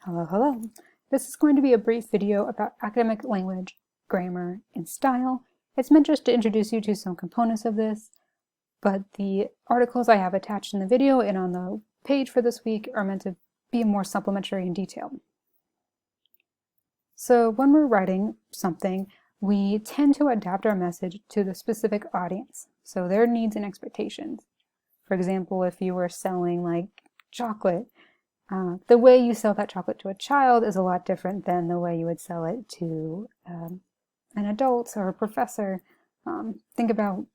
Hello, hello. This is going to be a brief video about academic language, grammar, and style. It's meant just to introduce you to some components of this, but the articles I have attached in the video and on the page for this week are meant to be more supplementary and detailed. So when we're writing something, we tend to adapt our message to the specific audience, so their needs and expectations. For example, if you were selling like chocolate, the way you sell that chocolate to a child is a lot different than the way you would sell it to an adult or a professor. Think about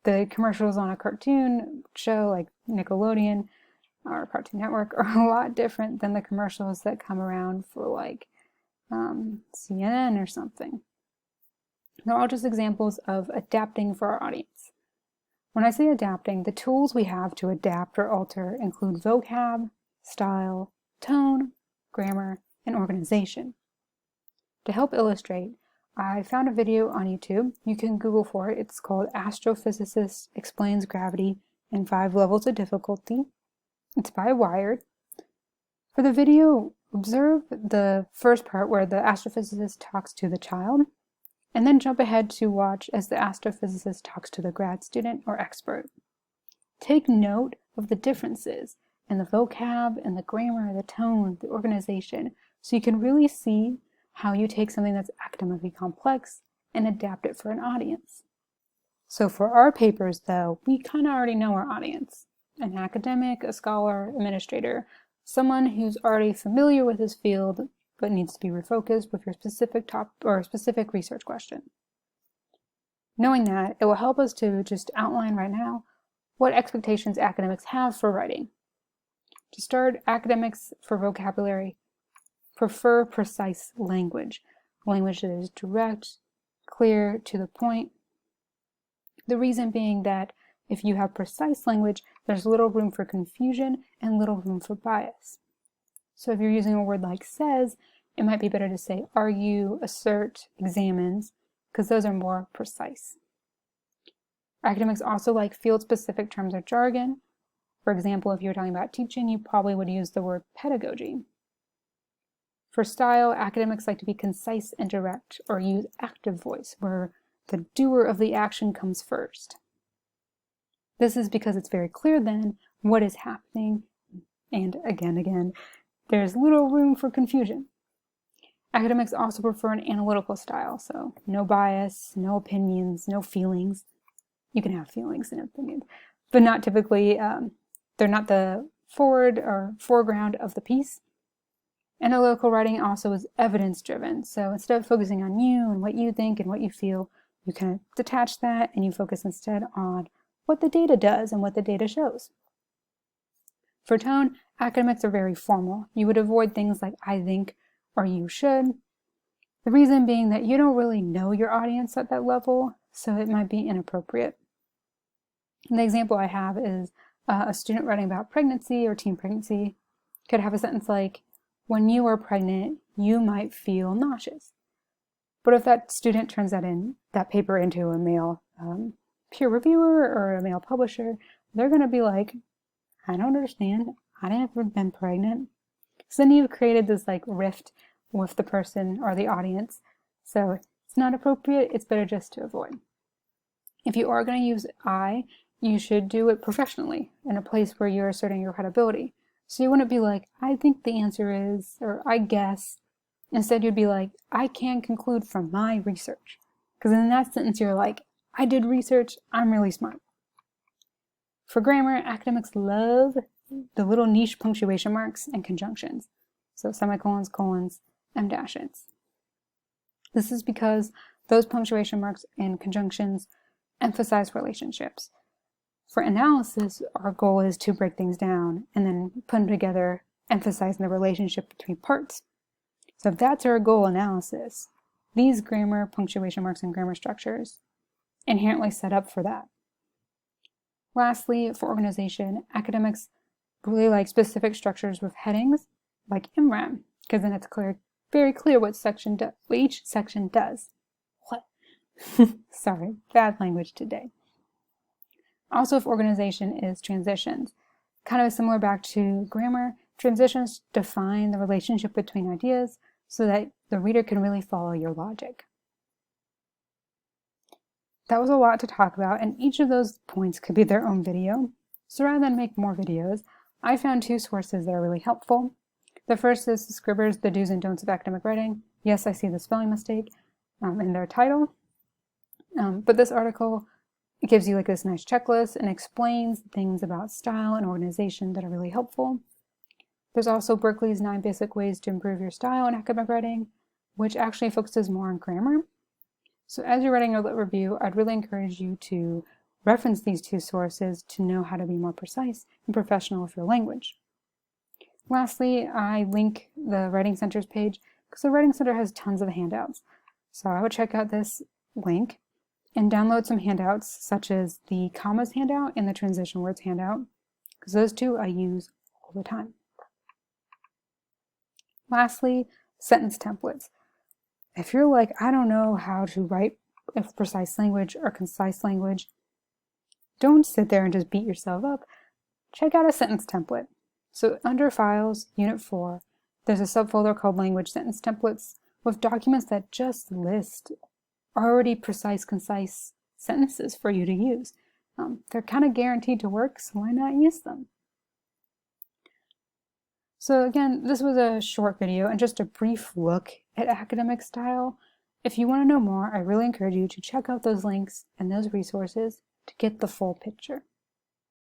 the commercials on a cartoon show like Nickelodeon or Cartoon Network are a lot different than the commercials that come around for like CNN or something. They're all just examples of adapting for our audience. When I say adapting, the tools we have to adapt or alter include vocab, style, tone, grammar, and organization. To help illustrate, I found a video on YouTube. You can Google for it. It's called Astrophysicist Explains Gravity in 5 Levels of Difficulty. It's by Wired. For the video, observe the first part where the astrophysicist talks to the child, and then jump ahead to watch as the astrophysicist talks to the grad student or expert. Take note of the differences in the vocab, and the grammar, the tone, the organization, so you can really see how you take something that's academically complex and adapt it for an audience. So for our papers, though, we kind of already know our audience. An academic, a scholar, administrator, someone who's already familiar with his field but needs to be refocused with your specific specific research question. Knowing that, it will help us to just outline right now what expectations academics have for writing. To start, academics for vocabulary prefer precise language, language that is direct, clear, to the point. The reason being that if you have precise language, there's little room for confusion and little room for bias. So if you're using a word like says, it might be better to say argue, assert, examines, because those are more precise. Academics also like field-specific terms or jargon. For example, if you were talking about teaching, you probably would use the word pedagogy. For style, academics like to be concise and direct, or use active voice, where the doer of the action comes first. This is because it's very clear then what is happening, and again, there's little room for confusion. Academics also prefer an analytical style, so no bias, no opinions, no feelings. You can have feelings and opinions, but not typically, they're not the forward or foreground of the piece. Analytical writing also is evidence-driven, so instead of focusing on you and what you think and what you feel, you kind of detach that and you focus instead on what the data does and what the data shows. For tone, academics are very formal. You would avoid things like I think or you should. The reason being that you don't really know your audience at that level, so it might be inappropriate. And the example I have is a student writing about pregnancy or teen pregnancy could have a sentence like, when you are pregnant, you might feel nauseous. But if that student turns that paper into a male peer reviewer or a male publisher, they're going to be like, I don't understand. I never been pregnant. So then you've created this like rift with the person or the audience. So it's not appropriate. It's better just to avoid. If you are going to use I, you should do it professionally in a place where you're asserting your credibility. So you wouldn't be like, I think the answer is, or I guess. Instead, you'd be like, I can conclude from my research. Because in that sentence, you're like, I did research, I'm really smart. For grammar, academics love the little niche punctuation marks and conjunctions. So semicolons, colons, em dashes. This is because those punctuation marks and conjunctions emphasize relationships. For analysis, our goal is to break things down and then put them together, emphasizing the relationship between parts. So if that's our goal analysis, these grammar, punctuation marks, and grammar structures inherently set up for that. Lastly, for organization, academics really like specific structures with headings, like MRAM, because then it's very clear what each section does. What? Sorry, bad language today. Also, if organization is transitions, kind of similar back to grammar, Transitions define the relationship between ideas so that the reader can really follow your logic. That was a lot to talk about, and each of those points could be their own video. So rather than make more videos, I found 2 sources that are really helpful. The first is the Scribbers, The Do's and Don'ts of Academic Writing. Yes, I see the spelling mistake in their title. But this article gives you like this nice checklist and explains things about style and organization that are really helpful. There's also Berkeley's 9 Basic Ways to Improve Your Style in Academic Writing, which actually focuses more on grammar. So as you're writing your lit review, I'd really encourage you to reference these 2 sources to know how to be more precise and professional with your language. Lastly, I link the Writing Center's page because the Writing Center has tons of handouts. So I would check out this link and download some handouts such as the commas handout and the transition words handout, because those 2 I use all the time. Lastly, sentence templates. If you're like, I don't know how to write with precise language or concise language, don't sit there and just beat yourself up. Check out a sentence template. So under Files, Unit 4, there's a subfolder called Language Sentence Templates with documents that just list already precise, concise sentences for you to use. They're kind of guaranteed to work, so why not use them? So again, this was a short video and just a brief look at academic style. If you want to know more, I really encourage you to check out those links and those resources to get the full picture.